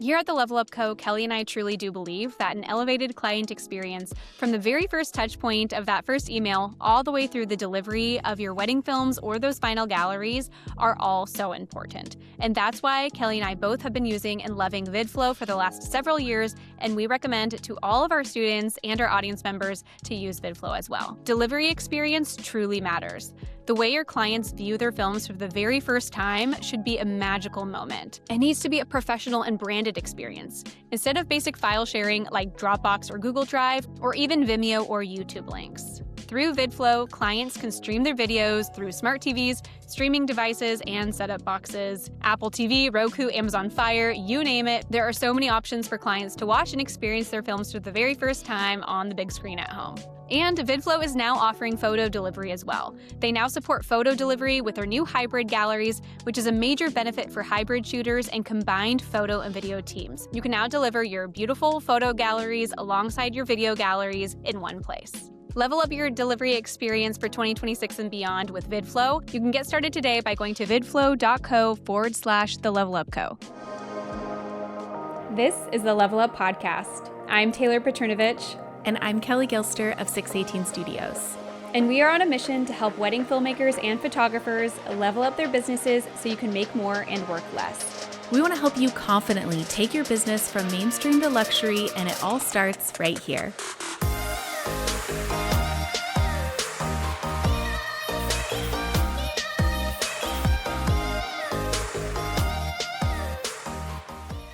Here at the Level Up Co., Kelly and I truly do believe that an elevated client experience from the very first touch point of that first email all the way through the delivery of your wedding films or those final galleries are all so important. And that's why Kelly and I both have been using and loving VidFlow for the last several years, and we recommend to all of our students and our audience members to use VidFlow as well. Delivery experience truly matters. The way your clients view their films for the very first time should be a magical moment. It needs to be a professional and branded experience, instead of basic file sharing like Dropbox or Google Drive, or even Vimeo or YouTube links. Through VidFlow, clients can stream their videos through smart TVs, streaming devices, and setup boxes. Apple TV, Roku, Amazon Fire, you name it. There are so many options for clients to watch and experience their films for the very first time on the big screen at home. And VidFlow is now offering photo delivery as well. They now support photo delivery with their new hybrid galleries, which is a major benefit for hybrid shooters and combined photo and video teams. You can now deliver your beautiful photo galleries alongside your video galleries in one place. Level up your delivery experience for 2026 and beyond with VidFlow. You can get started today by going to vidflow.co/thelevelupco. This is the Level Up Podcast. I'm Taylor Petrinovich. And I'm Kelly Gilster of 618 Studios. And we are on a mission to help wedding filmmakers and photographers level up their businesses so you can make more and work less. We want to help you confidently take your business from mainstream to luxury, and it all starts right here.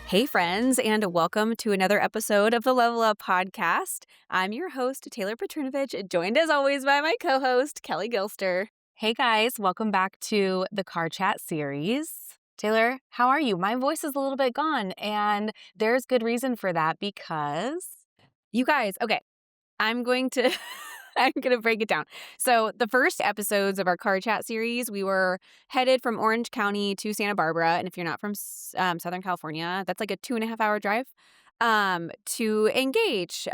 Hey friends, and welcome to another episode of the Level Up Podcast. I'm your host, Taylor Petrinovich, joined as always by my co-host, Kelly Gilster. Hey guys, welcome back to the Car Chat series. Taylor, how are you? My voice is a little bit gone, and there's good reason for that because you guys, okay, I'm going to break it down. So the first episodes of our Car Chat series, we were headed from Orange County to Santa Barbara. And if you're not from Southern California, that's like a 2.5-hour drive to engage.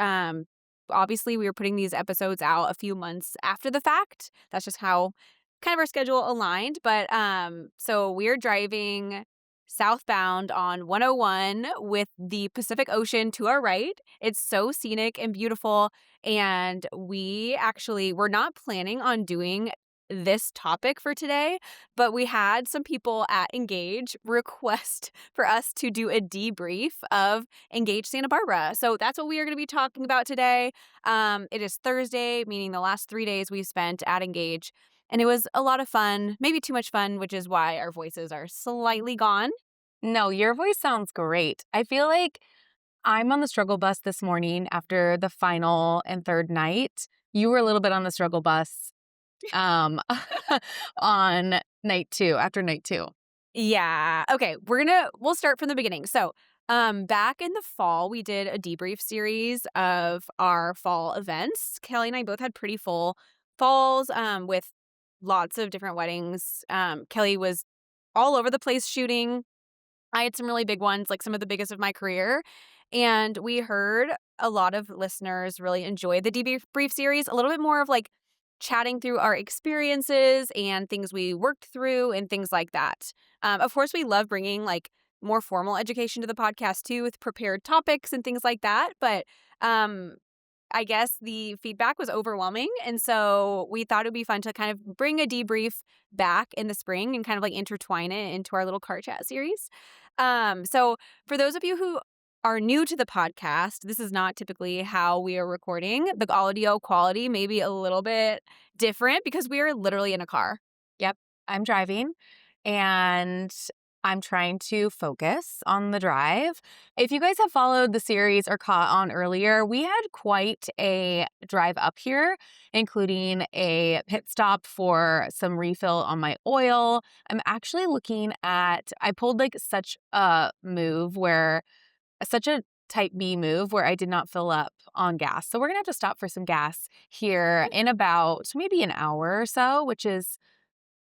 Obviously, we were putting these episodes out a few months after the fact. That's just how kind of our schedule aligned. But so we're driving southbound on 101 with the Pacific Ocean to our right. It's so scenic and beautiful. And we actually were not planning on doing this topic for today, but we had some people at Engage request for us to do a debrief of Engage Santa Barbara. So that's what we are going to be talking about today. It is Thursday, meaning the last 3 days we spent at Engage. And it was a lot of fun, maybe too much fun, which is why our voices are slightly gone. No, your voice sounds great. I feel like I'm on the struggle bus this morning after the final and third night. You were a little bit on the struggle bus on night two, after night two. Yeah. Okay, we'll start from the beginning. So back in the fall, we did a debrief series of our fall events. Kelly and I both had pretty full falls with lots of different weddings. Kelly was all over the place shooting. I had some really big ones, like some of the biggest of my career. And we heard a lot of listeners really enjoy the debrief series, a little bit more of like chatting through our experiences and things we worked through and things like that. Of course, we love bringing like more formal education to the podcast too, with prepared topics and things like that. But I guess the feedback was overwhelming. And so we thought it would be fun to kind of bring a debrief back in the spring and kind of like intertwine it into our little Car Chat series. So for those of you who are new to the podcast, this is not typically how we are recording. The audio quality may be a little bit different because we are literally in a car. Yep, I'm driving and I'm trying to focus on the drive. If you guys have followed the series or caught on earlier, we had quite a drive up here, including a pit stop for some refill on my oil. I'm actually looking at, I pulled like such a type B move where I did not fill up on gas. So we're going to have to stop for some gas here in about maybe an hour or so, which is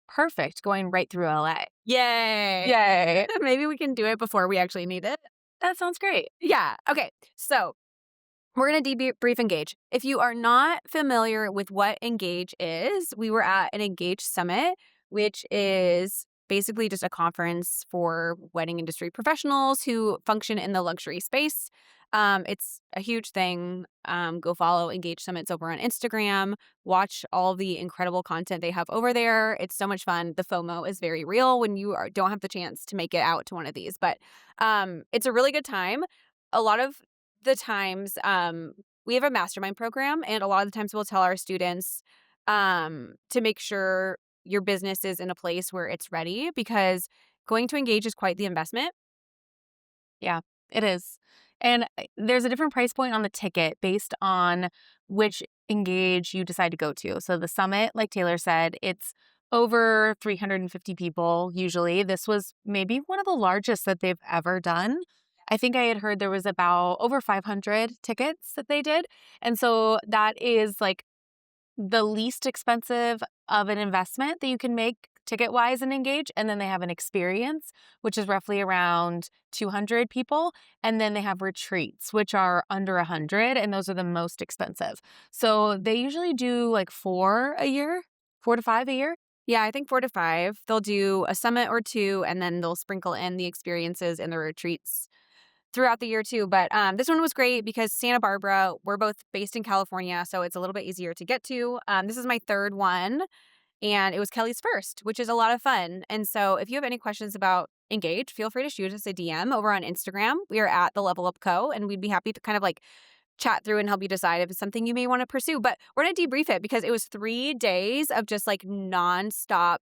perfect, going right through LA. Yay. Yay. Maybe we can do it before we actually need it. That sounds great. Yeah. Okay. So we're going to debrief Engage. If you are not familiar with what Engage is, we were at an Engage Summit, which is basically just a conference for wedding industry professionals who function in the luxury space. It's a huge thing. Go follow Engage Summits over on Instagram. Watch all the incredible content they have over there. It's so much fun. The FOMO is very real when you don't have the chance to make it out to one of these, but it's a really good time. A lot of the times, we have a mastermind program, and a lot of the times we'll tell our students to make sure your business is in a place where it's ready, because going to Engage is quite the investment. Yeah, it is. And there's a different price point on the ticket based on which Engage you decide to go to. So the summit, like Taylor said, it's over 350 people usually. This was maybe one of the largest that they've ever done. I think I had heard there was about over 500 tickets that they did. And so that is like the least expensive of an investment that you can make ticket-wise and Engage. And then they have an experience, which is roughly around 200 people. And then they have retreats, which are under 100, and those are the most expensive. So they usually do like 4 a year, 4 to 5 a year. Yeah, I think 4 to 5. They'll do a summit or two, and then they'll sprinkle in the experiences and the retreats throughout the year too. But this one was great because Santa Barbara, we're both based in California, so it's a little bit easier to get to. This is my third one, and it was Kelly's first, which is a lot of fun. And so if you have any questions about Engage, feel free to shoot us a DM over on Instagram. We are at The Level Up Co., and we'd be happy to kind of like chat through and help you decide if it's something you may want to pursue. But we're going to debrief it because it was 3 days of just like nonstop,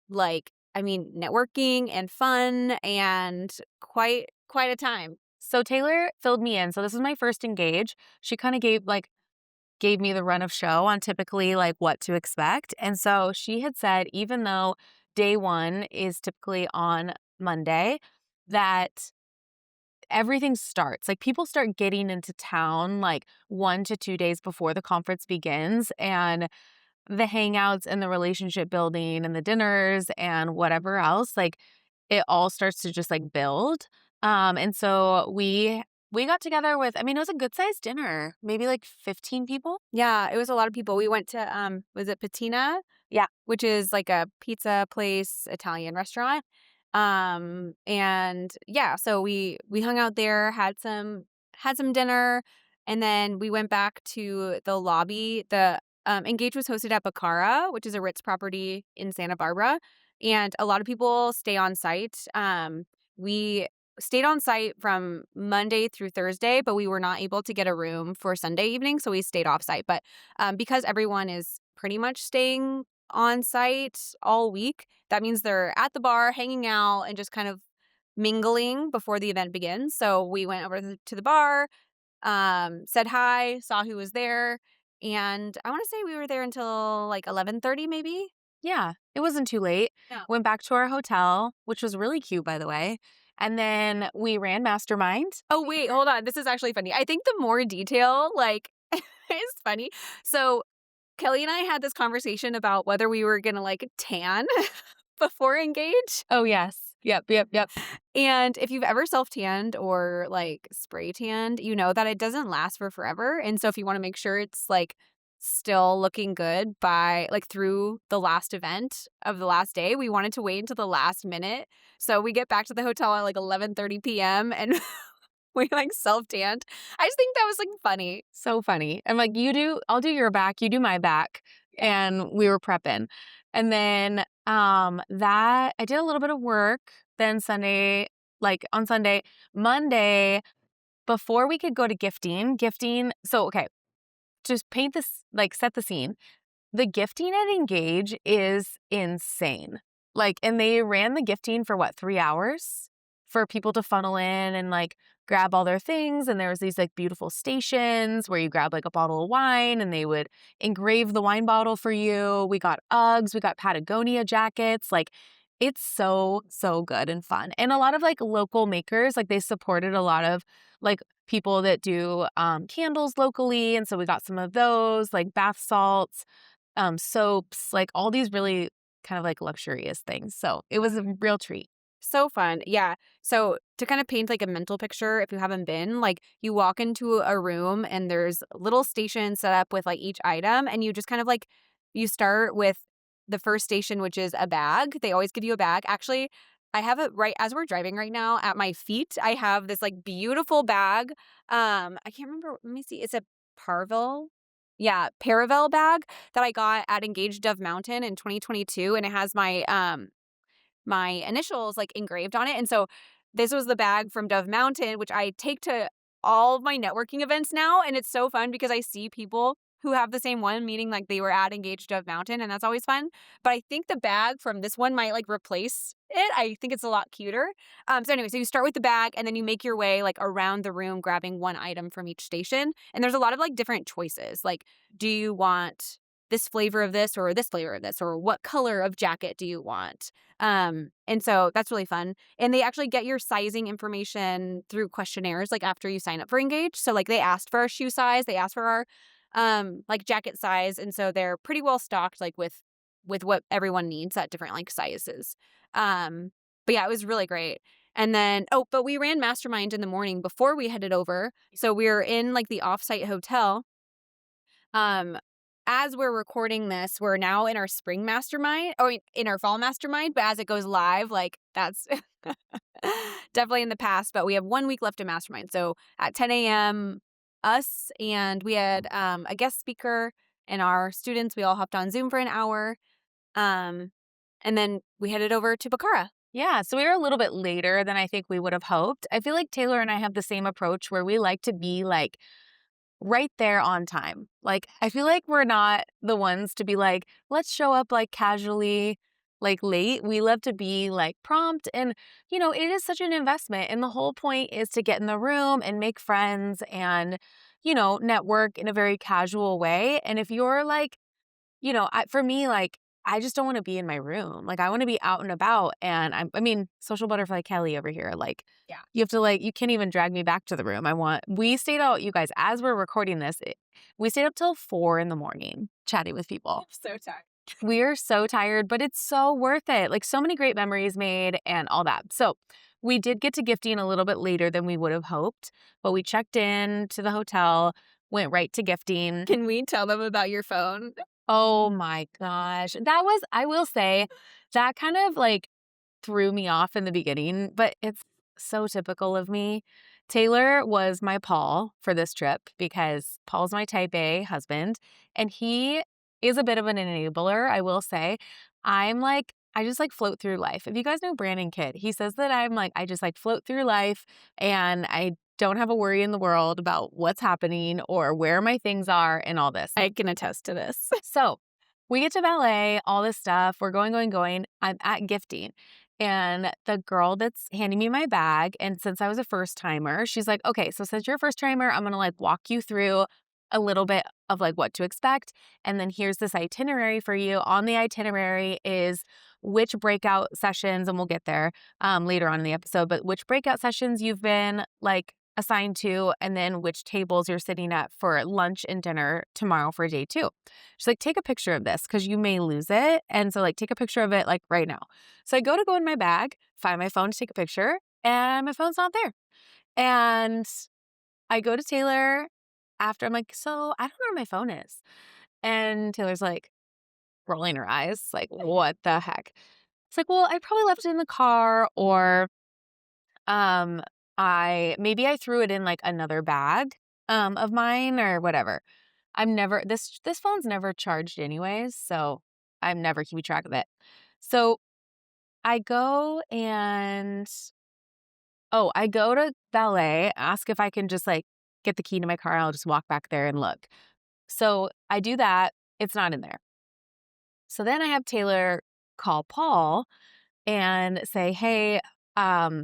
like, I mean, networking and fun, and quite a time. So Taylor filled me in. So this is my first Engage. She kind of gave me the run of show on typically like what to expect. And so she had said, even though day one is typically on Monday, that everything starts. Like people start getting into town like 1 to 2 days before the conference begins. And the hangouts and the relationship building and the dinners and whatever else, like it all starts to just like build. And so we got together with, I mean, it was a good sized dinner, maybe like 15 people. Yeah, it was a lot of people. We went to was it Patina? Yeah. Which is like a pizza place, Italian restaurant. And yeah, so we hung out there, had some dinner, and then we went back to the lobby. The Engage was hosted at Bacara, which is a Ritz property in Santa Barbara, and a lot of people stay on site. We stayed on site from Monday through Thursday, but we were not able to get a room for Sunday evening, so we stayed off site. But because everyone is pretty much staying on site all week, that means they're at the bar, hanging out, and just kind of mingling before the event begins. So we went over to the bar, said hi, saw who was there, and I want to say we were there until like 11:30 maybe. Yeah, it wasn't too late. Yeah. Went back to our hotel, which was really cute, by the way. And then we ran Mastermind. Oh, wait, hold on. This is actually funny. I think the more detail, like, is funny. So Kelly and I had this conversation about whether we were going to, like, tan before Engage. Oh, yes. Yep. And if you've ever self-tanned or, like, spray tanned, you know that it doesn't last for forever. And so if you want to make sure it's, like, still looking good by like through the last event of the last day, we wanted to wait until the last minute. So we get back to the hotel at like 11:30 p.m. and we like self-tanned. I just think that was like funny. So funny. I'm like, I'll do your back, you do my back. And we were prepping. And then that I did a little bit of work. Then Sunday, like on Sunday, Monday, before we could go to gifting. So okay, just paint this, like set the scene. The gifting at Engage is insane. Like, and they ran the gifting for what, 3 hours for people to funnel in and like grab all their things. And there was these like beautiful stations where you grab like a bottle of wine and they would engrave the wine bottle for you. We got Uggs, we got Patagonia jackets. Like it's so good and fun. And a lot of like local makers, like they supported a lot of like people that do candles locally. And so we got some of those, like bath salts, soaps, like all these really kind of like luxurious things. So it was a real treat. So fun. Yeah. So to kind of paint like a mental picture, if you haven't been, like you walk into a room and there's little stations set up with like each item, and you just kind of like, you start with the first station, which is a bag. They always give you a bag. Actually, I have it right as we're driving right now at my feet. I have this like beautiful bag. I can't remember. Let me see. It's a Parvel. Yeah, Paravel bag that I got at Engaged Dove Mountain in 2022, and it has my initials like engraved on it. And so this was the bag from Dove Mountain, which I take to all of my networking events now. And it's so fun because I see people who have the same one, meaning like they were at Engaged Dove Mountain, and that's always fun. But I think the bag from this one might like replace it. I think it's a lot cuter. So anyway, so you start with the bag and then you make your way like around the room, grabbing one item from each station. And there's a lot of like different choices. Like, do you want this flavor of this or this flavor of this, or what color of jacket do you want? And so that's really fun. And they actually get your sizing information through questionnaires, like after you sign up for Engage. So like they asked for our shoe size, they asked for our like jacket size. And so they're pretty well stocked, like with what everyone needs at different like sizes. But yeah, it was really great. And then, but we ran Mastermind in the morning before we headed over. So we were in like the offsite hotel. As we're recording this, we're now in our spring mastermind, or in our fall mastermind. But as it goes live, like that's definitely in the past. But we have 1 week left of mastermind. So at 10 a.m., us and we had a guest speaker and our students, we all hopped on Zoom for an hour. And then we headed over to Bacara. Yeah, so we were a little bit later than I think we would have hoped. I feel like Taylor and I have the same approach where we like to be like right there on time. Like, I feel like we're not the ones to be like, let's show up like casually, like late. We love to be like prompt. And, it is such an investment. And the whole point is to get in the room and make friends and, network in a very casual way. And if you're like, for me, like, I just don't want to be in my room. Like, I want to be out and about. And social butterfly Kelly over here. Like, yeah, you have to you can't even drag me back to the room. We stayed out, you guys, as we're recording this, we stayed up till 4 a.m. chatting with people. I'm so tired. We are so tired, but it's so worth it. Like, so many great memories made and all that. So we did get to gifting a little bit later than we would have hoped, but we checked in to the hotel, went right to gifting. Can we tell them about your phone? Oh my gosh. I will say, that kind of like threw me off in the beginning, but it's so typical of me. Taylor was my Paul for this trip because Paul's my type A husband, and he is a bit of an enabler, I will say. I just like float through life. If you guys know Brandon Kidd, he says that I just like float through life and I don't have a worry in the world about what's happening or where my things are and all this. I can attest to this. So we get to ballet, all this stuff. We're going. I'm at gifting. And the girl that's handing me my bag, and since I was a first timer, she's like, okay, so since you're a first timer, I'm going to like walk you through a little bit of like what to expect. And then here's this itinerary for you. On the itinerary is which breakout sessions, and we'll get there later on in the episode, but which breakout sessions you've been like assigned to, and then which tables you're sitting at for lunch and dinner tomorrow for day 2. She's like, take a picture of this because you may lose it. And so like, take a picture of it like right now. So I go in my bag, find my phone to take a picture, and my phone's not there. And I go to Taylor after, I'm like, so I don't know where my phone is. And Taylor's like rolling her eyes, like, what the heck? It's like, well, I probably left it in the car, or I threw it in like another bag of mine or whatever. This phone's never charged anyways, so I'm never keeping track of it. So I go to valet, ask if I can just like get the key to my car. I'll just walk back there and look. So I do that. It's not in there. So then I have Taylor call Paul and say, hey, I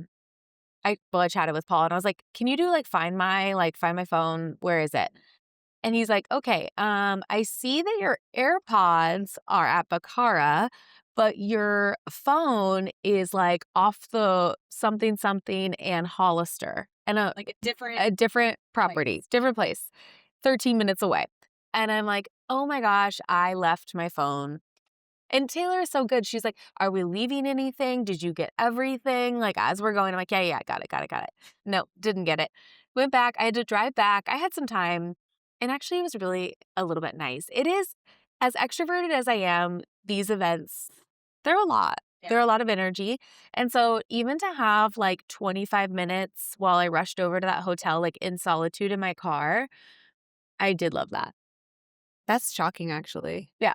chatted with Paul and I was like, can you do like find my phone? Where is it? And he's like, okay, I see that your AirPods are at Bacara, but your phone is like off the something and Hollister, and a different property, different place, 13 minutes away. And I'm like, oh my gosh, I left my phone. And Taylor is so good. She's like, are we leaving anything? Did you get everything? Like, as we're going, I'm like, yeah, got it. No, didn't get it. Went back. I had to drive back. I had some time. And actually, it was really a little bit nice. It is, as extroverted as I am, these events, they're a lot. Yeah. They're a lot of energy. And so even to have like 25 minutes while I rushed over to that hotel, like in solitude in my car, I did love that. That's shocking, actually. Yeah.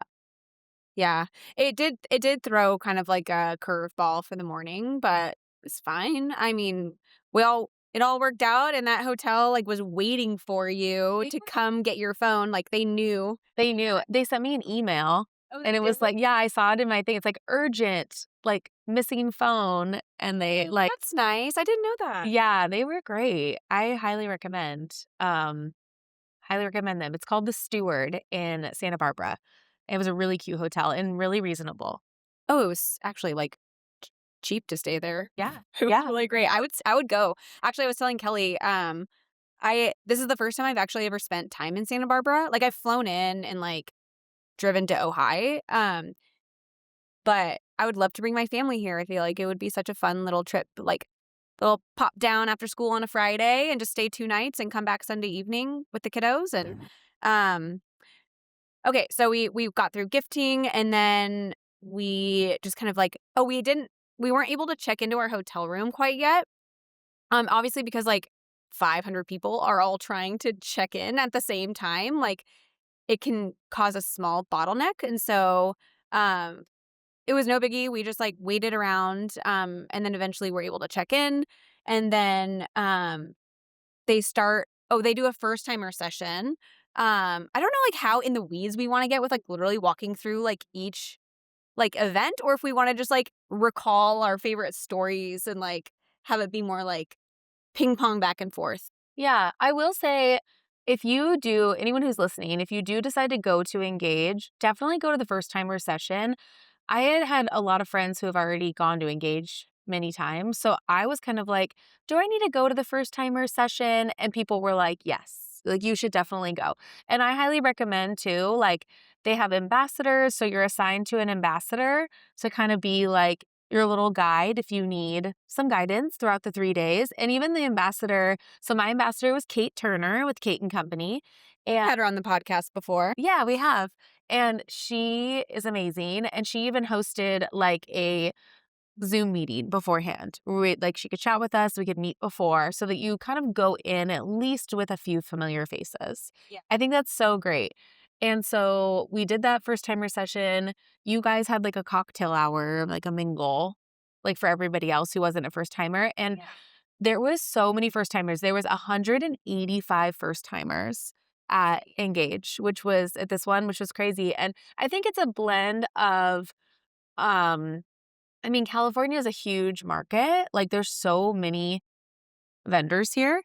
Yeah. It did throw kind of like a curveball for the morning, but it's fine. I mean, it all worked out, and that hotel like was waiting for you to come get your phone. Like they knew. They knew. They sent me an email and it was like, yeah, I saw it in my thing. It's like urgent, like missing phone. And they like, That's nice. I didn't know that. yeah, they were great. I highly recommend. Highly recommend them. It's called The Steward in Santa Barbara. It was a really cute hotel and really reasonable. Oh, it was actually like cheap to stay there. Yeah. It was Yeah. really great. I would go. Actually, I was telling Kelly, this is the first time I've actually ever spent time in Santa Barbara. Like I've flown in and like driven to Ojai. But I would love to bring my family here. I feel like it would be such a fun little trip, like little pop down after school on a Friday and just stay 2 nights and come back Sunday evening with the kiddos. And okay, so we got through gifting, and then we just kind of like, we weren't able to check into our hotel room quite yet. Obviously because like 500 people are all trying to check in at the same time, like it can cause a small bottleneck. And so it was no biggie. We just like waited around, and then eventually we're able to check in. And then they do a first timer session. I don't know like how in the weeds we want to get with like literally walking through like each like event, or if we want to just like recall our favorite stories and like have it be more like ping pong back and forth. Yeah. I will say, anyone who's listening, if you do decide to go to Engage, definitely go to the first timer session. I had a lot of friends who have already gone to Engage many times. So I was kind of like, do I need to go to the first timer session? And people were like, yes, like you should definitely go. And I highly recommend too, like they have ambassadors. So you're assigned to an ambassador to kind of be like your little guide if you need some guidance throughout the 3 days. And even the ambassador, so my ambassador was Kate Turner with Kate and Company. And Had her on the podcast before. yeah, we have. And she is amazing. And she even hosted like a Zoom meeting beforehand. Like she could chat with us, we could meet before so that you kind of go in at least with a few familiar faces. Yeah. I think that's so great. And so we did that first timer session. You guys had like a cocktail hour, like a mingle, like for everybody else who wasn't a first timer. And there was so many first timers. There was 185 first timers at Engage, which was at this one, which was crazy. And I think it's a blend of, California is a huge market. Like there's so many vendors here.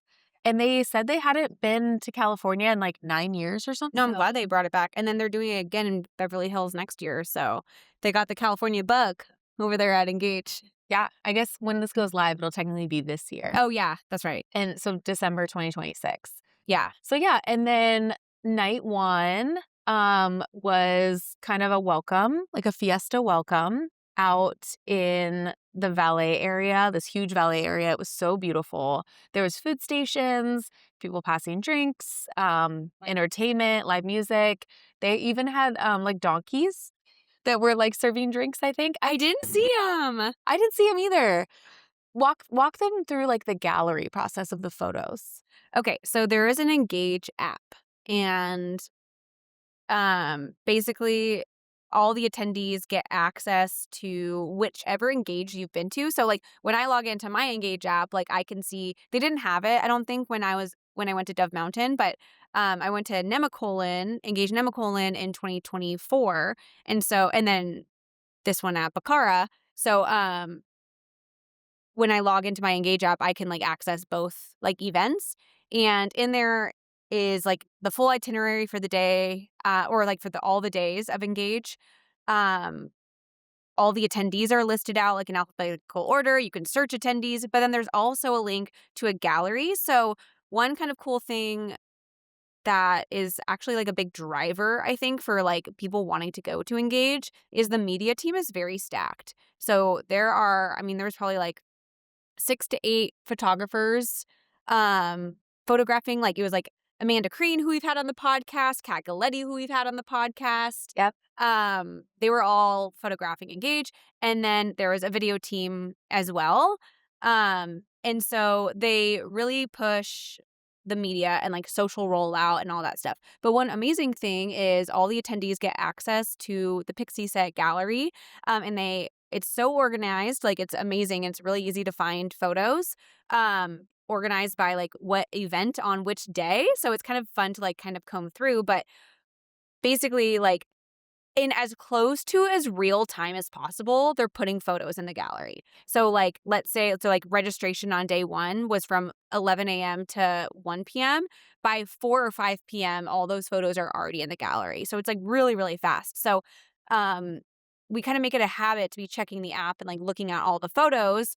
And they said they hadn't been to California in like 9 years or something. No, I'm glad they brought it back. And then they're doing it again in Beverly Hills next year. So they got the California bug over there at Engage. Yeah, I guess when this goes live, it'll technically be this year. Oh, yeah, that's right. And so December 2026. Yeah. So yeah, and then night one was kind of a welcome, like a fiesta welcome out in the valet area, this huge valet area. It was so beautiful. There was food stations, people passing drinks, entertainment, live music. They even had like donkeys that were like serving drinks, I think. I didn't see them. I didn't see them either. Walk them through like the gallery process of the photos. Okay, so there is an Engage app, and basically all the attendees get access to whichever Engage you've been to. So like when I log into my Engage app, like I can see they didn't have it, I don't think, when I went to Dove Mountain, but I went to Engage Nemacolin in 2024, and then this one at Bacara. So when I log into my Engage app, I can like access both like events, and in there is like the full itinerary for the day, or like for all the days of Engage. All the attendees are listed out like in alphabetical order. You can search attendees, but then there's also a link to a gallery. So one kind of cool thing that is actually like a big driver, I think, for like people wanting to go to Engage is the media team is very stacked. So there's probably like 6 to 8 photographers photographing. Like it was like Amanda Crean, who we've had on the podcast, Kat Galletti, who we've had on the podcast. Yep. They were all photographing Engage. And then there was a video team as well. And so they really push the media and like social rollout and all that stuff. But one amazing thing is all the attendees get access to the Pixie Set gallery. And it's so organized, like it's amazing. It's really easy to find photos. Organized by like what event on which day. So it's kind of fun to like kind of comb through. But basically, like in as close to as real time as possible, they're putting photos in the gallery. So like, let's say, so like registration on day 1 was from 11 a.m. to 1 p.m. By 4 or 5 p.m., all those photos are already in the gallery. So it's like really, really fast. So we kind of make it a habit to be checking the app and like looking at all the photos.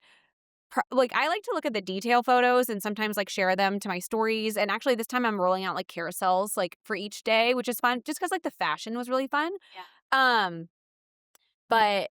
Like I like to look at the detail photos and sometimes like share them to my stories. And actually this time I'm rolling out like carousels like for each day, which is fun just because like the fashion was really fun. Yeah. But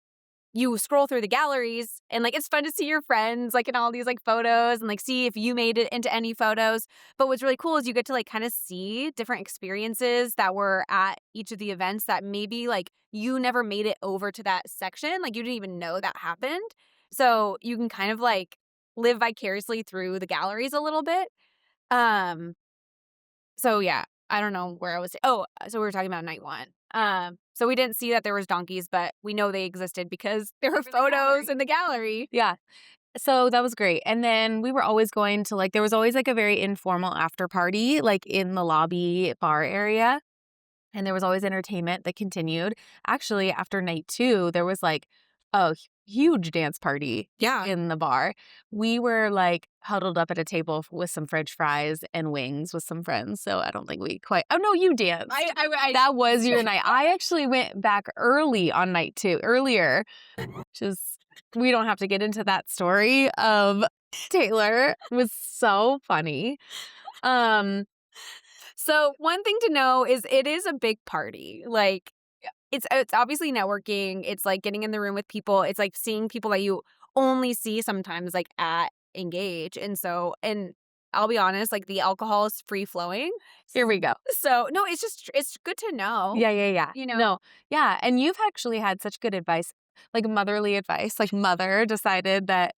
you scroll through the galleries and like it's fun to see your friends like in all these like photos and like see if you made it into any photos. But what's really cool is you get to like kind of see different experiences that were at each of the events that maybe like you never made it over to that section. Like you didn't even know that happened. So you can kind of like live vicariously through the galleries a little bit. So yeah, I don't know where I was. So we were talking about night 1. So we didn't see that there was donkeys, but we know they existed because there were photos in the gallery. Yeah. So that was great. And then we were always going to like, there was always like a very informal after party, like in the lobby bar area. And there was always entertainment that continued. Actually, after night 2, there was like a huge dance party in the bar. We were like huddled up at a table with some French fries and wings with some friends. So I don't think we quite. Oh no, you danced. That was your night. I actually went back early on night 2, earlier. Just we don't have to get into that story of Taylor. It was so funny. So one thing to know is it is a big party. Like it's obviously networking. It's like getting in the room with people. It's like seeing people that you only see sometimes like at Engage. And I'll be honest, like the alcohol is free flowing. Here we go. So no, it's good to know. Yeah. You know? No. Yeah. And you've actually had such good advice, like motherly advice. Like Mother decided that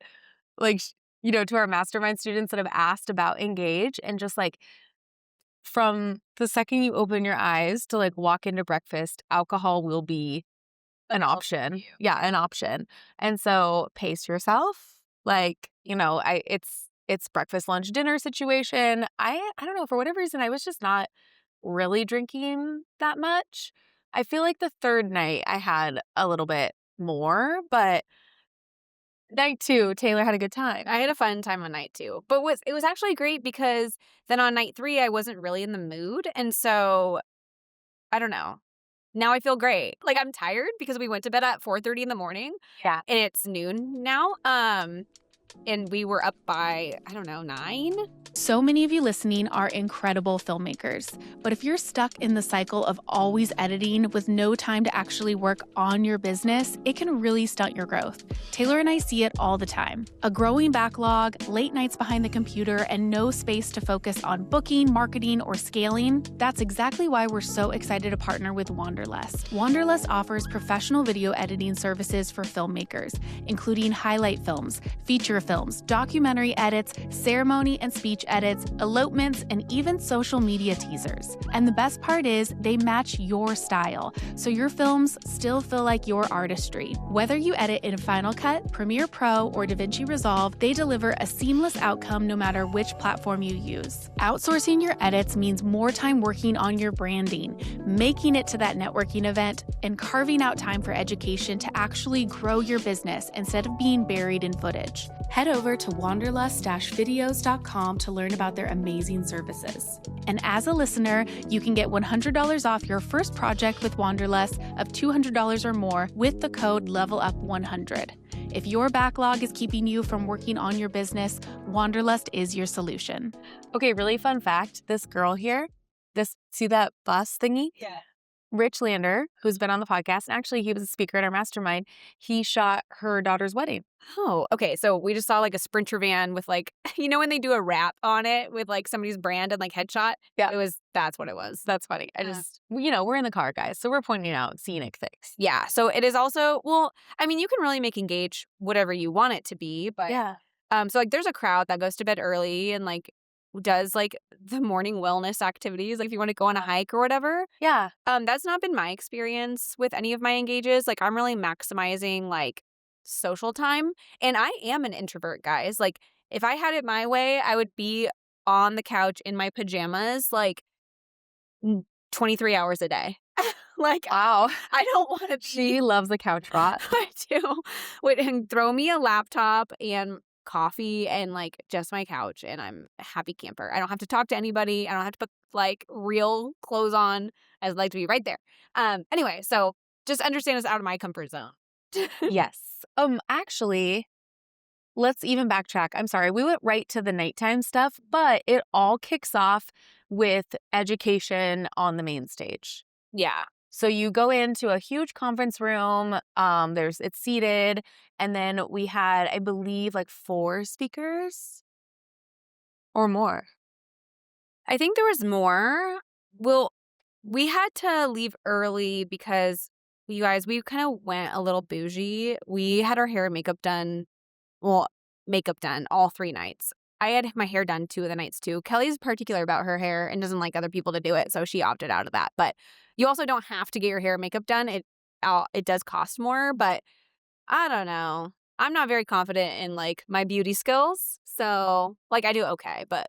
like, to our mastermind students that have asked about Engage and just like, from the second you open your eyes to like walk into breakfast, alcohol will be an option. Yeah, an option. And so pace yourself. Like, it's breakfast, lunch, dinner situation. I don't know, for whatever reason, I was just not really drinking that much. I feel like the 3rd night I had a little bit more, but night 2, Taylor had a good time. I had a fun time on night 2. But it was actually great because then on night 3, I wasn't really in the mood. And so, I don't know. Now I feel great. Like I'm tired because we went to bed at 4:30 in the morning. Yeah. And it's noon now. And we were up by, 9. So many of you listening are incredible filmmakers, but if you're stuck in the cycle of always editing with no time to actually work on your business, it can really stunt your growth. Taylor and I see it all the time. A growing backlog, late nights behind the computer, and no space to focus on booking, marketing, or scaling. That's exactly why we're so excited to partner with Wanderlust. Wanderlust offers professional video editing services for filmmakers, including highlight films, feature films, documentary edits, ceremony and speech edits, elopements, and even social media teasers. And the best part is they match your style, so your films still feel like your artistry. Whether you edit in Final Cut, Premiere Pro, or DaVinci Resolve, they deliver a seamless outcome no matter which platform you use. Outsourcing your edits means more time working on your branding, making it to that networking event, and carving out time for education to actually grow your business instead of being buried in footage. Head over to wanderlust-videos.com to learn about their amazing services. And as a listener, you can get $100 off your first project with Wanderlust of $200 or more with the code LEVELUP100. If your backlog is keeping you from working on your business, Wanderlust is your solution. Okay, really fun fact. This girl here, see that bus thingy? Yeah. Rich Lander, who's been on the podcast, and actually he was a speaker at our mastermind, he shot her daughter's wedding. Oh, okay. So we just saw like a Sprinter van with like, you know, when they do a wrap on it with like somebody's brand and like headshot? Yeah. That's what it was. That's funny. We're in the car, guys, so we're pointing out scenic things. Yeah. So it is also, well, I mean, you can really make Engage whatever you want it to be, but Yeah. so like there's a crowd that goes to bed early and like does like the morning wellness activities, like if you want to go on a hike or whatever. Yeah. That's not been my experience with any of my engages. Like I'm really maximizing like social time. And I am an introvert, guys. Like if I had it my way, I would be on the couch in my pajamas like 23 hours a day. Like Wow. I don't want to be. She loves the couch rot. I do. And throw me a laptop and coffee and like just my couch and I'm a happy camper. I don't have to talk to anybody. I don't have to put like real clothes on. I'd like to be right there. Anyway, so just understand it's out of my comfort zone. Yes. Actually, let's even backtrack. I'm sorry. We went right to the nighttime stuff, but it all kicks off with education on the main stage. Yeah. So you go into a huge conference room, it's seated, and then we had, I believe, like 4 speakers or more. I think there was more. Well, we had to leave early because you guys, we kind of went a little bougie. We had our hair and makeup done. Well, makeup done all 3 nights. I had my hair done 2 of the nights too. Kelly's particular about her hair and doesn't like other people to do it, so she opted out of that. But you also don't have to get your hair and makeup done. It does cost more, but I don't know. I'm not very confident in like my beauty skills, so like I do okay, but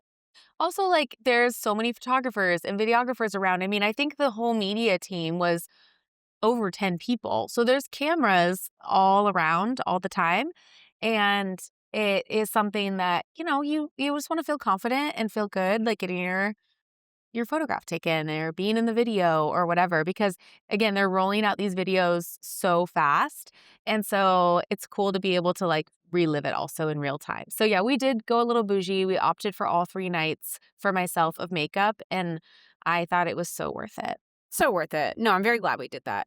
Also, like, there's so many photographers and videographers around. I mean, I think the whole media team was over 10 people. So there's cameras all around all the time. And it is something that, you just want to feel confident and feel good, like getting your photograph taken or being in the video or whatever, because again, they're rolling out these videos so fast. And so it's cool to be able to like relive it also in real time. So yeah, we did go a little bougie. We opted for all 3 nights for myself of makeup, and I thought it was so worth it. so worth it. No, I'm very glad we did that.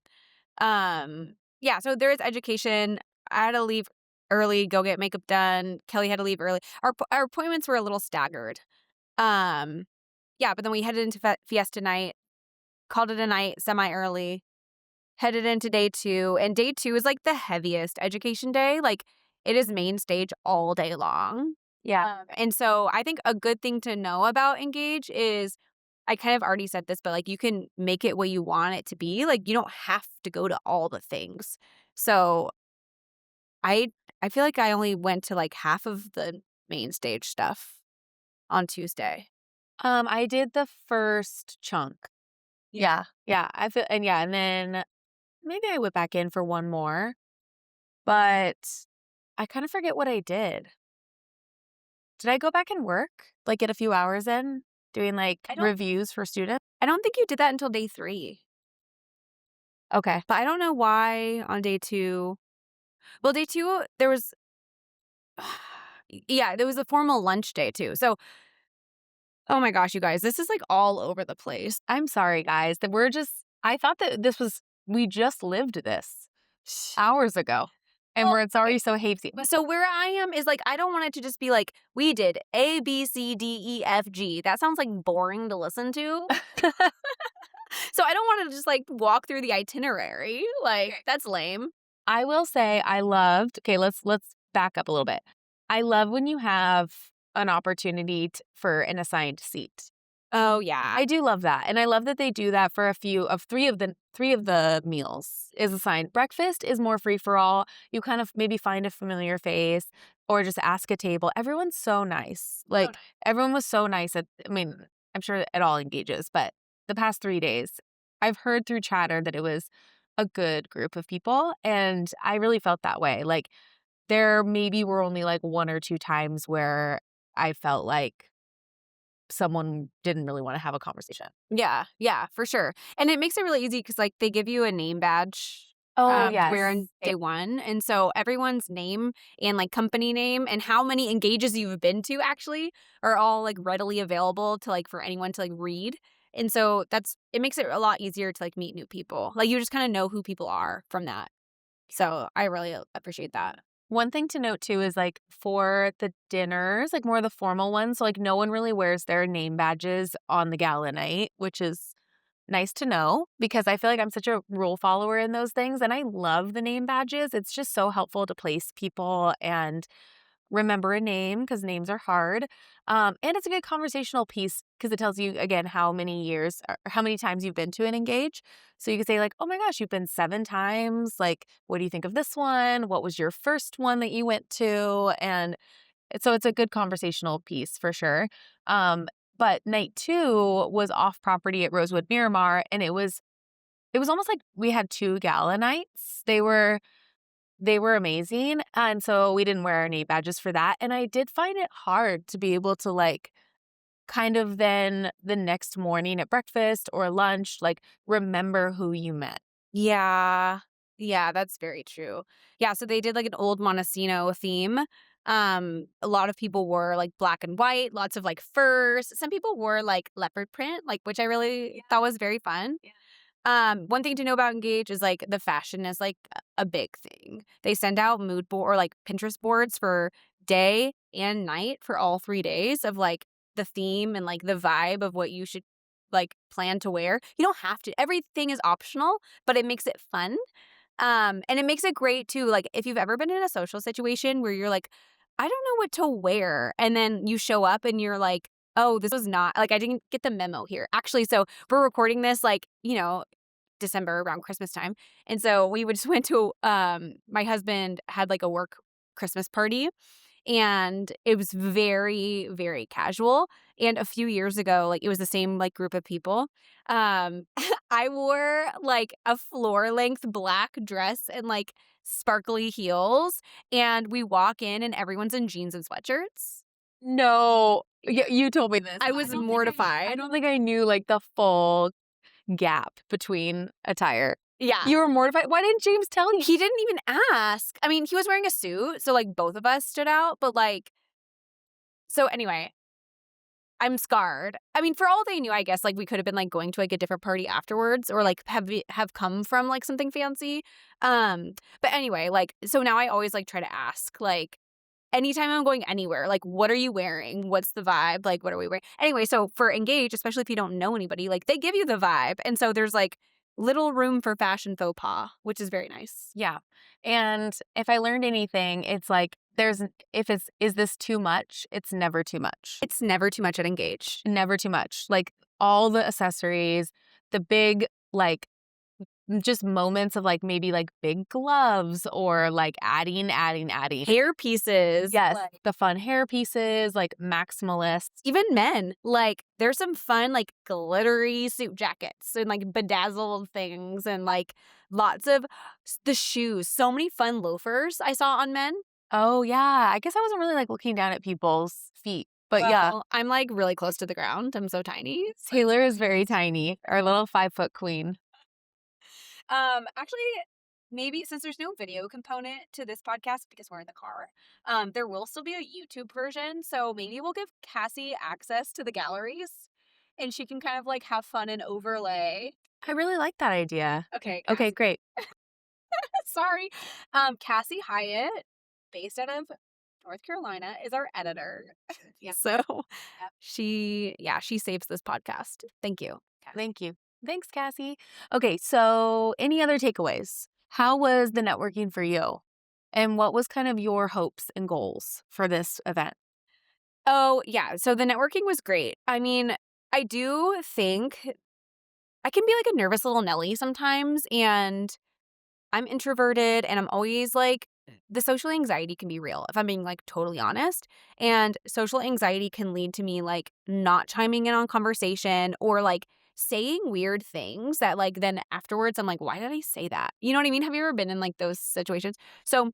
Yeah, so there is education. I had to leave early, go get makeup done. Kelly had to leave early. Our appointments were a little staggered. Yeah, but then we headed into Fiesta night, called it a night semi-early, headed into day 2. And day 2 is like the heaviest education day. Like it is main stage all day long. Yeah. And so I think a good thing to know about Engage is, I kind of already said this, but like you can make it what you want it to be. Like you don't have to go to all the things. So I feel like I only went to like half of the main stage stuff on Tuesday. I did the first chunk. Yeah. Yeah. And then maybe I went back in for one more, but I kind of forget what I did. Did I go back and work? Like get a few hours in doing like reviews for students? I don't think you did that until day 3. Okay. But I don't know why on day 2. Well, day 2, there was, yeah, there was a formal lunch day too. So, oh my gosh, you guys, this is like all over the place. I'm sorry, guys, that I thought that we just lived this hours ago. And it's already so hazy. So where I am is like, I don't want it to just be like, we did A, B, C, D, E, F, G. That sounds like boring to listen to. So I don't want to just like walk through the itinerary. Like that's lame. I will say I loved, okay, let's back up a little bit. I love when you have an opportunity for an assigned seat. Oh yeah. I do love that. And I love that they do that for three of the meals is assigned. Breakfast is more free for all. You kind of maybe find a familiar face or just ask a table. Everyone's so nice. Like everyone was so nice I'm sure at all Engages, but the past 3 days, I've heard through chatter that it was a good group of people. And I really felt that way. Like there maybe were only like 1 or 2 times where I felt like someone didn't really want to have a conversation. Yeah, for sure. And it makes it really easy because like they give you a name badge. Yes. We're on day 1. And so everyone's name and like company name and how many engages you've been to actually are all like readily available to like for anyone to like read. And so it makes it a lot easier to like meet new people. Like you just kind of know who people are from that. So I really appreciate that. One thing to note too is like for the dinners, like more of the formal ones, so like no one really wears their name badges on the gala night, which is nice to know because I feel like I'm such a rule follower in those things and I love the name badges. It's just so helpful to place people and remember a name because names are hard. And it's a good conversational piece because it tells you, again, how many years or how many times you've been to an Engage. So you could say, like, oh my gosh, you've been 7 times. Like, what do you think of this one? What was your first one that you went to? And so it's a good conversational piece for sure. But night 2 was off property at Rosewood Miramar, and it was almost like we had 2 gala nights. They were amazing, and so we didn't wear our name badges for that, and I did find it hard to be able to, like, kind of then the next morning at breakfast or lunch, like, remember who you met. Yeah. Yeah, that's very true. Yeah, so they did like an old Montesino theme. A lot of people wore like black and white, lots of like furs. Some people wore like leopard print, like which I really thought was very fun. One thing to know about Engage is like the fashion is like a big thing. They send out mood board or like Pinterest boards for day and night for all 3 days of like the theme and like the vibe of what you should like plan to wear. You don't have to. Everything is optional, but it makes it fun. And it makes it great too. Like if you've ever been in a social situation where you're like, I don't know what to wear, and then you show up and you're like, oh, this was not like I didn't get the memo here. Actually, so we're recording this like, December around Christmas time. And so we just went to my husband had like a work Christmas party and it was very, very casual. And a few years ago, like it was the same like group of people. I wore like a floor length black dress and like sparkly heels. And we walk in and everyone's in jeans and sweatshirts. No. You told me this. I was mortified. I don't think I knew, like, the full gap between attire. Yeah. You were mortified? Why didn't James tell you? He didn't even ask. I mean, he was wearing a suit, so like both of us stood out, but like so anyway, I'm scarred. I mean, for all they knew, I guess like we could have been like going to like a different party afterwards or like have come from like something fancy. But anyway, like so now I always like try to ask like anytime I'm going anywhere, like, what are you wearing? What's the vibe? Like, what are we wearing? Anyway, so for Engage, especially if you don't know anybody, like, they give you the vibe. And so there's, like, little room for fashion faux pas, which is very nice. Yeah. And if I learned anything, it's like is this too much? It's never too much. It's never too much at Engage. Never too much. Like, all the accessories, the big, like, just moments of like maybe like big gloves or like adding. Hair pieces. Yes. Like, The fun hair pieces, like maximalist. even men. Like, there's some fun, like, glittery suit jackets and, like, bedazzled things and, like, lots of the shoes. So many fun loafers I saw on men. Oh, yeah. I guess I wasn't really like looking down at people's feet. But yeah, Well, I'm, like, really close to the ground. I'm so tiny. Taylor is very tiny, our little 5-foot queen. Actually, maybe since there's no video component to this podcast because we're in the car, there will still be a YouTube version. So maybe we'll give Cassie access to the galleries and she can kind of like have fun and overlay. I really like that idea. Okay. Okay, great. Sorry. Cassie Hyatt, based out of North Carolina, is our editor. Yeah. So she saves this podcast. Thank you. Thank you. Thanks, Cassie. Okay, so any other takeaways? How was the networking for you? And what was kind of your hopes and goals for this event? Oh, yeah. So the networking was great. I mean, I do think I can be like a nervous little Nelly sometimes, and I'm introverted, and I'm always like, the social anxiety can be real, if I'm being like totally honest. And social anxiety can lead to me like not chiming in on conversation or like saying weird things that like then afterwards I'm like, why did I say that? You know what I mean? Have you ever been in like those situations? So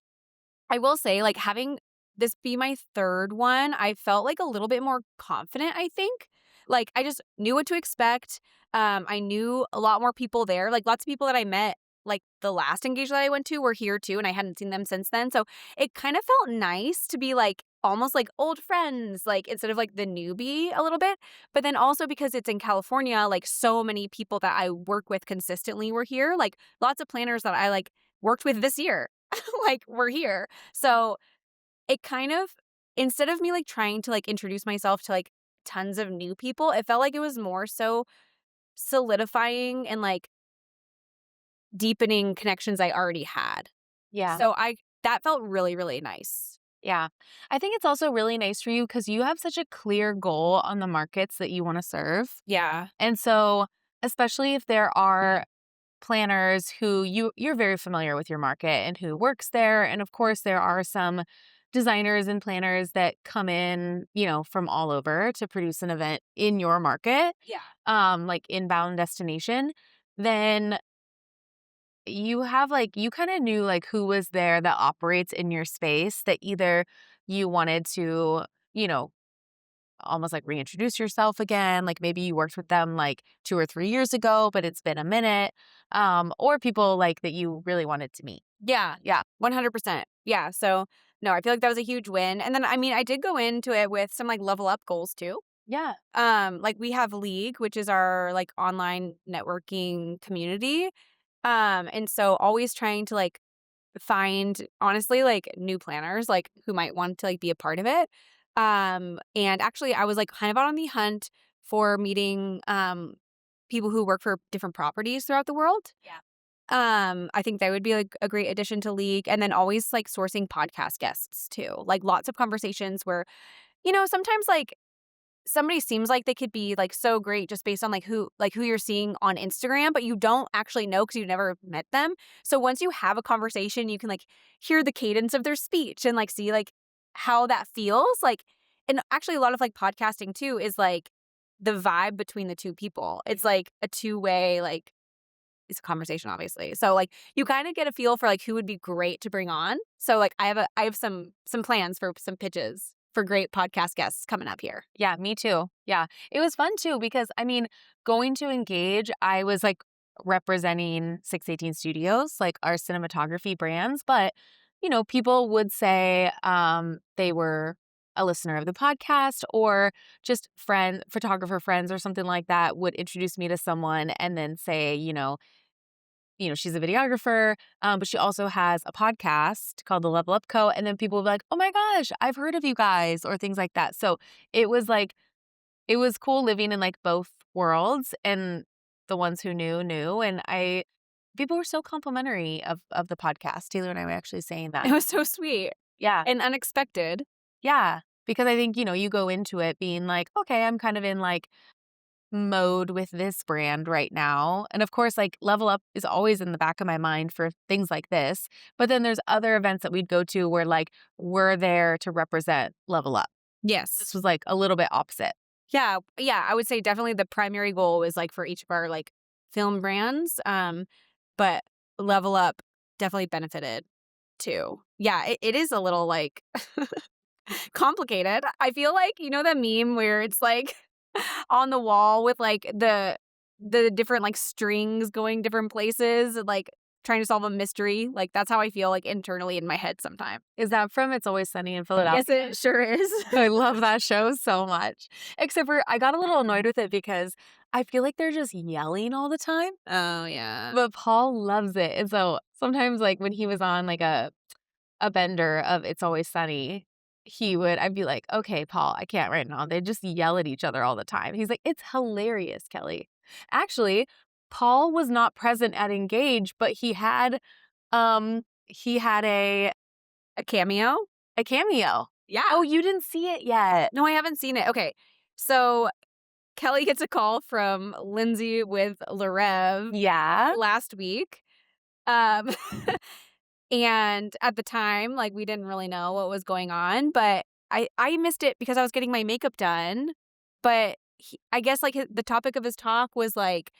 I will say, like, having this be my third one, I felt like a little bit more confident, I think. Like, I just knew what to expect. I knew a lot more people there. Like, lots of people that I met, like, the last engagement that I went to were here too, and I hadn't seen them since then. So it kind of felt nice to be like, almost like old friends, like instead of like the newbie a little bit. But then also because it's in California, like so many people that I work with consistently were here. Like lots of planners that I like worked with this year, like were here. So it kind of, instead of me like trying to like introduce myself to like tons of new people, it felt like it was more so solidifying and like deepening connections I already had. Yeah. So that felt really, really nice. Yeah. I think it's also really nice for you because you have such a clear goal on the markets that you want to serve. Yeah. And so, especially if there are planners who you're very familiar with your market and who works there. And of course, there are some designers and planners that come in, from all over to produce an event in your market, like inbound destination. Then you have you kind of knew like who was there that operates in your space that either you wanted to, you know, almost like reintroduce yourself again. Like maybe you worked with them like 2 or 3 years ago, but it's been a minute. Or people like that you really wanted to meet. Yeah. 100%. Yeah. So no, I feel like that was a huge win. And then, I mean, I did go into it with some like level up goals too. Yeah. Like we have League, which is our like online networking community. And so always trying to like find honestly like new planners like who might want to like be a part of it. And actually I was like kind of out on the hunt for meeting people who work for different properties throughout the world. Yeah. I think that would be like a great addition to League. And then always like sourcing podcast guests too. Like lots of conversations where, sometimes like somebody seems like they could be like so great just based on like who you're seeing on Instagram, but you don't actually know because you've never met them. So once you have a conversation, you can like hear the cadence of their speech and like see like how that feels. Like, and actually a lot of like podcasting too is like the vibe between the two people. It's like a two-way, like it's a conversation, obviously. So like you kind of get a feel for like who would be great to bring on. So like I have some plans for some pitches for great podcast guests coming up here. Yeah, me too. Yeah. It was fun too because I mean, going to Engage, I was like representing 618 Studios, like our cinematography brands, but people would say they were a listener of the podcast or just photographer friends or something like that would introduce me to someone and then say, she's a videographer, but she also has a podcast called The Level Up Co. And then people would be like, oh my gosh, I've heard of you guys or things like that. So it was cool living in like both worlds and the ones who knew. And people were so complimentary of the podcast. Taylor and I were actually saying that. It was so sweet. Yeah. And unexpected. Yeah. Because I think, you go into it being like, okay, I'm kind of in like mode with this brand right now. And of course, like Level Up is always in the back of my mind for things like this. But then there's other events that we'd go to where like we're there to represent Level Up. Yes. This was like a little bit opposite. Yeah. Yeah. I would say definitely the primary goal is like for each of our like film brands. But Level Up definitely benefited too. Yeah. It is a little like complicated. I feel like, the meme where it's like on the wall with like the different like strings going different places, like trying to solve a mystery. Like that's how I feel like internally in my head sometimes. Is that from It's Always Sunny in Philadelphia? Yes, it sure is. I love that show so much. Except for I got a little annoyed with it because I feel like they're just yelling all the time. Oh yeah. But Paul loves it. And so sometimes like when he was on like a bender of It's Always Sunny, I'd be like, okay, Paul, I can't right now. They just yell at each other all the time. He's like, it's hilarious, Kelly. Actually, Paul was not present at Engage, but he had a cameo. A cameo. Yeah. Oh, you didn't see it yet. No, I haven't seen it. Okay. So Kelly gets a call from Lindsay with Larev last week. And at the time, like we didn't really know what was going on, but I missed it because I was getting my makeup done. But I guess like the topic of his talk was like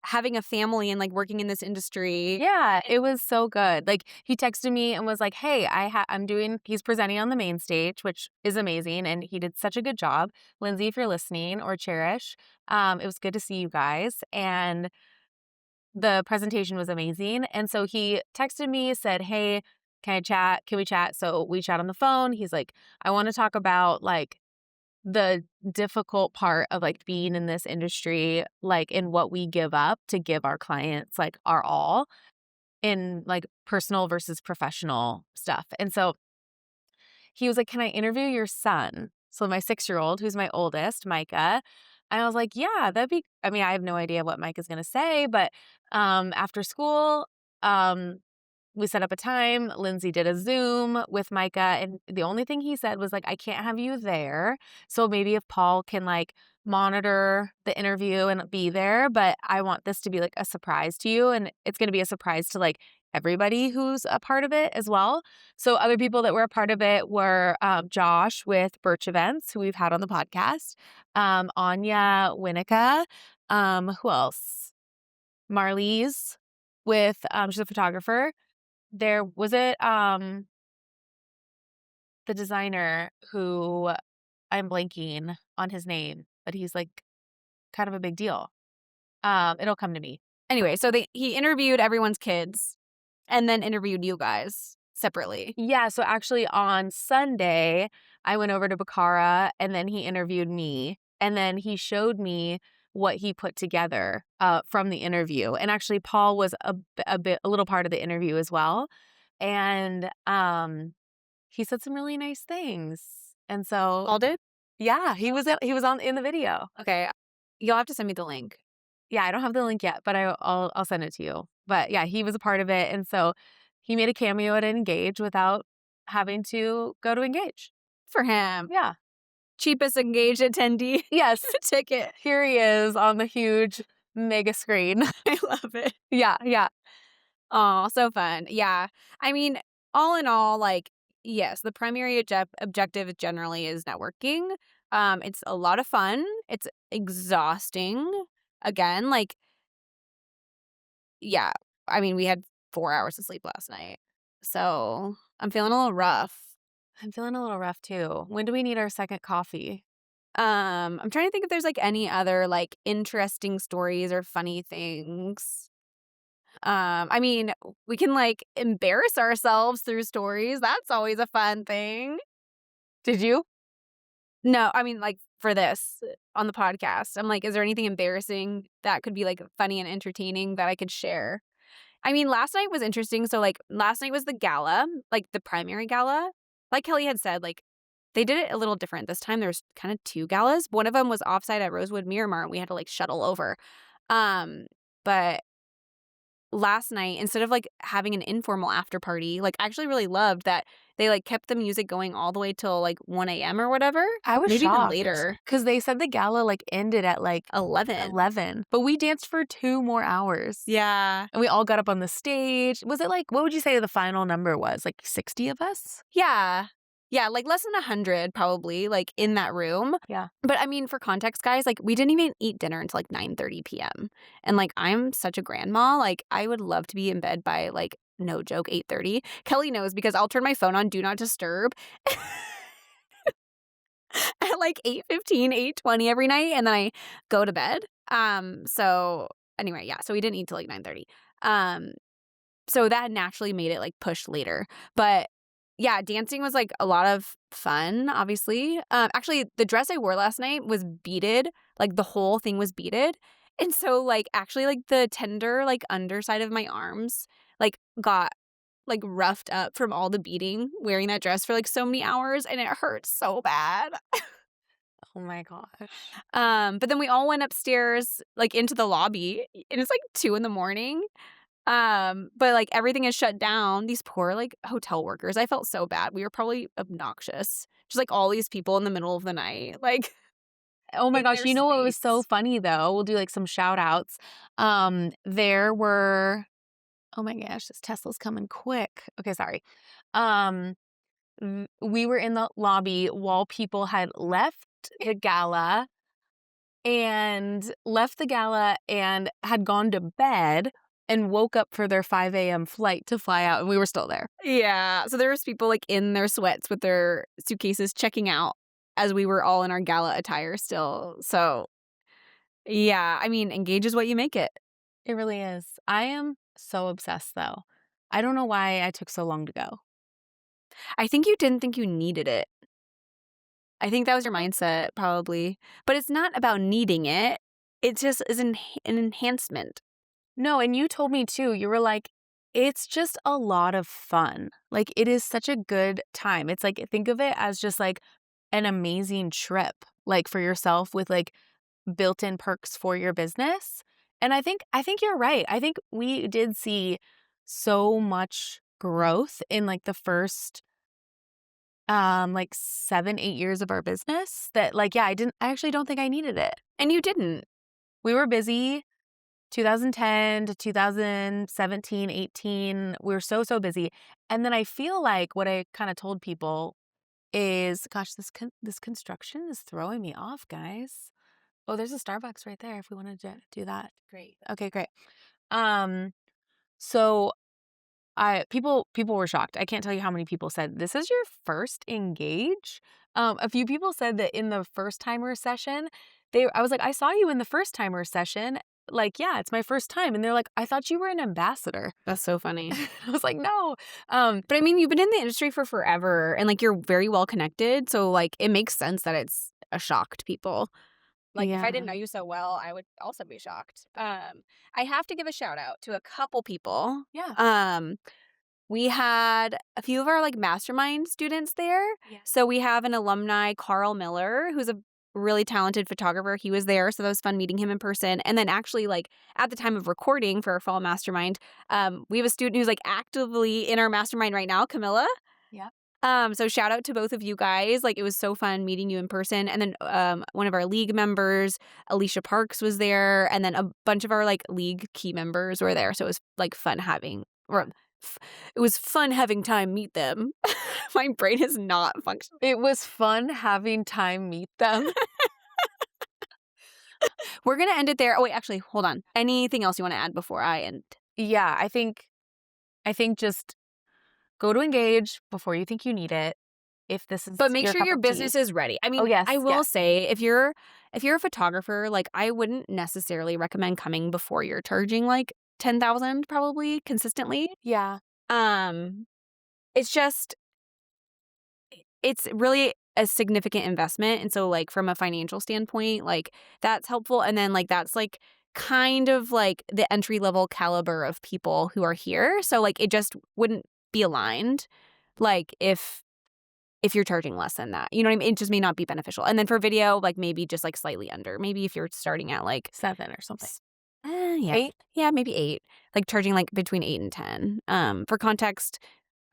having a family and like working in this industry. Yeah, it was so good. Like he texted me and was like, "Hey, he's presenting on the main stage, which is amazing, and he did such a good job. Lindsay, if you're listening, or Cherish, it was good to see you guys." And the presentation was amazing. And so he texted me, said, "Hey, can I chat? Can we chat? So we chat on the phone. He's like, I want to talk about like the difficult part of like being in this industry, like in what we give up to give our clients like our all in like personal versus professional stuff. And so he was like, can I interview your son? So my 6-year-old, who's my oldest, Micah. And I was like, yeah, that'd be, I mean, I have no idea what Micah's going to say, but after school, um, we set up a time. Lindsay did a Zoom with Micah. And the only thing he said was like, I can't have you there. So maybe if Paul can like monitor the interview and be there, but I want this to be like a surprise to you. And it's going to be a surprise to like everybody who's a part of it as well. So other people that were a part of it were Josh with Birch Events, who we've had on the podcast, Anya Winnica, who else? Marlies with, she's a photographer. There was it the designer who I'm blanking on his name, but he's like kind of a big deal. It'll come to me. Anyway, so he interviewed everyone's kids and then interviewed you guys separately. Yeah, so actually on Sunday, I went over to Bacara and then he interviewed me. And then he showed me what he put together from the interview. And actually, Paul was a little part of the interview as well. And he said some really nice things. And so Paul did? yeah, he was in the video. Okay. You'll have to send me the link. Yeah, I don't have the link yet, but I'll send it to you. But yeah, he was a part of it. And so he made a cameo at Engage without having to go to Engage. For him. Yeah. Cheapest Engage attendee. Yes. Ticket. Here he is on the huge mega screen. I love it. Yeah, yeah. Oh, so fun. Yeah. I mean, all in all, like, yes, the primary objective generally is networking. It's a lot of fun. It's exhausting. Again, like, yeah. I mean, we had 4 hours of sleep last night. So I'm feeling a little rough. I'm feeling a little rough too. When do we need our second coffee? I'm trying to think if there's like any other like interesting stories or funny things. I mean, we can like embarrass ourselves through stories. That's always a fun thing. Did you? No, I mean like for this on the podcast. I'm like, is there anything embarrassing that could be like funny and entertaining that I could share? I mean, last night was interesting. So like last night was the gala, like the primary gala. Like Kelly had said, like they did it a little different. This time there's kind of 2 galas. One of them was offsite at Rosewood Miramar and we had to like shuttle over. But last night, instead of like having an informal after party, like I actually really loved that they like kept the music going all the way till like 1 a.m. or whatever. I was maybe shocked. even later. Because they said the gala like ended at like 11. But we danced for 2 more hours. Yeah. And we all got up on the stage. Was it like, what would you say the final number was? Like 60 of us? Yeah. Yeah, like less than 100 probably, like in that room. Yeah. But I mean, for context, guys, like we didn't even eat dinner until like 9:30 p.m. And like I'm such a grandma, like I would love to be in bed by like, no joke, 8:30. Kelly knows because I'll turn my phone on Do Not Disturb at like 8:15, 8:20 every night, and then I go to bed. So anyway, yeah, so we didn't eat till like 9:30. So that naturally made it like push later. But yeah, dancing was like a lot of fun, obviously. Actually, the dress I wore last night was beaded. Like the whole thing was beaded. And so like actually like the tender like underside of my arms like got like roughed up from all the beading wearing that dress for like so many hours and it hurt so bad. Oh my gosh. But then we all went upstairs like into the lobby and it's like 2 a.m. But like everything is shut down. These poor like hotel workers. I felt so bad. We were probably obnoxious. Just like all these people in the middle of the night. Like oh my gosh, their you know what was so space. funny though? We'll do like some shout outs. There were, oh my gosh, this Tesla's coming quick. Okay, sorry. We were in the lobby while people had left the gala and had gone to bed and woke up for their 5 a.m. flight to fly out, and we were still there. Yeah. So there was people like in their sweats with their suitcases checking out as we were all in our gala attire still. So yeah, I mean, engage is what you make it. It really is. I am so obsessed, though. I don't know why I took so long to go. I think you didn't think you needed it. I think that was your mindset, probably. But it's not about needing it. It just is an enhancement. No, and you told me too, you were like, it's just a lot of fun. Like, it is such a good time. It's like, think of it as just like an amazing trip, like for yourself with like built-in perks for your business. And I think you're right. I think we did see so much growth in like the first like 7-8 years of our business that like, yeah, I actually don't think I needed it. And you didn't. We were busy 2010 to 2017, 18. We were so busy. And then I feel like what I kind of told people is, gosh, this construction is throwing me off, guys. Oh, there's a Starbucks right there if we wanted to do that. Great. Okay, great. So people were shocked. I can't tell you how many people said, this is your first Engage? A few people said that in the first timer session, I was like, I saw you in the first timer session. Like, yeah, it's my first time. And they're like, I thought you were an ambassador. That's so funny. I was like, no. But I mean, you've been in the industry for forever and like you're very well connected. So like it makes sense that it's a shock to people. Like if I didn't know you so well, I would also be shocked. I have to give a shout out to a couple people. Yeah. We had a few of our like mastermind students there. Yeah. So we have an alumni, Carl Miller, who's a really talented photographer. He was there, so that was fun meeting him in person. And then actually, like at the time of recording for our fall mastermind, we have a student who's like actively in our mastermind right now, Camilla. Yeah. So shout out to both of you guys. Like it was so fun meeting you in person. And then one of our league members, Alicia Parks, was there, and then a bunch of our like league key members were there. So it was like fun having time meet them. My brain is not functioning. It was fun having time meet them. We're going to end it there. Oh, wait, actually, hold on. Anything else you want to add before I end? Yeah, I think just go to Engage before you think you need it. If this is But make your sure cup your of tea. business is ready. I mean, Oh, yes, I will yes. say if you're a photographer, like I wouldn't necessarily recommend coming before you're charging like $10,000 probably consistently. Yeah. It's really a significant investment. And so like from a financial standpoint, like that's helpful. And then like that's like kind of like the entry level caliber of people who are here. So like it just wouldn't be aligned like if you're charging less than that. You know what I mean? It just may not be beneficial. And then for video, like maybe just like slightly under. Maybe if you're starting at like 7 or something. Yeah. 8? Yeah, maybe 8. Like charging like between 8 and 10. For context,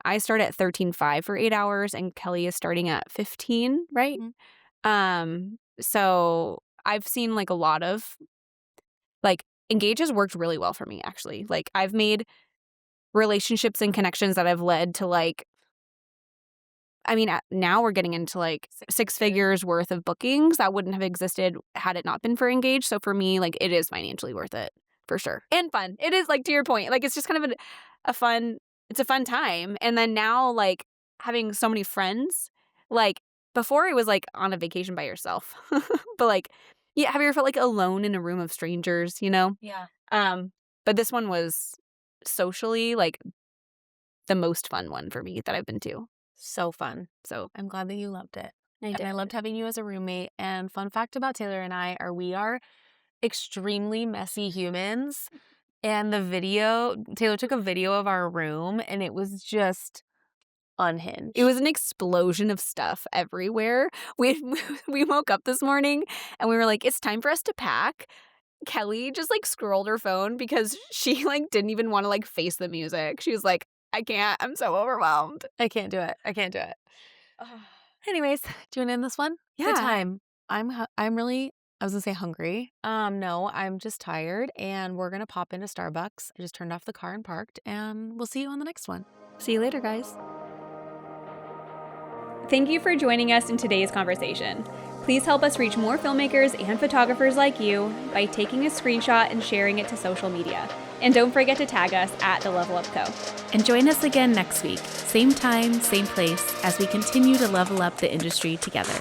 I start at $13.5 for 8 hours and Kelly is starting at 15, right? Mm-hmm. So I've seen like a lot of like Engage has worked really well for me actually. Like I've made relationships and connections that have led to like, I mean, now we're getting into like 6 figures worth of bookings that wouldn't have existed had it not been for Engage. So for me, like it is financially worth it for sure. And fun. It is like to your point, like it's just kind of a fun time. And then now like having so many friends, like before it was like on a vacation by yourself, but like, yeah, have you ever felt like alone in a room of strangers, you know? Yeah. But this one was socially like the most fun one for me that I've been to. So fun. So I'm glad that you loved it. and I loved having you as a roommate. And fun fact about Taylor and I we are extremely messy humans. And Taylor took a video of our room and it was just unhinged. It was an explosion of stuff everywhere. We woke up this morning and we were like, it's time for us to pack. Kelly just like scrolled her phone because she like didn't even want to like face the music. She was like, I can't. I'm so overwhelmed. I can't do it. Anyways, do you want to end this one? Yeah. Good time. I'm really, I was gonna say hungry. No, I'm just tired and we're gonna pop into Starbucks. I just turned off the car and parked and we'll see you on the next one. See you later, guys. Thank you for joining us in today's conversation. Please help us reach more filmmakers and photographers like you by taking a screenshot and sharing it to social media. And don't forget to tag us at The Level Up Co. And join us again next week, same time, same place, as we continue to level up the industry together.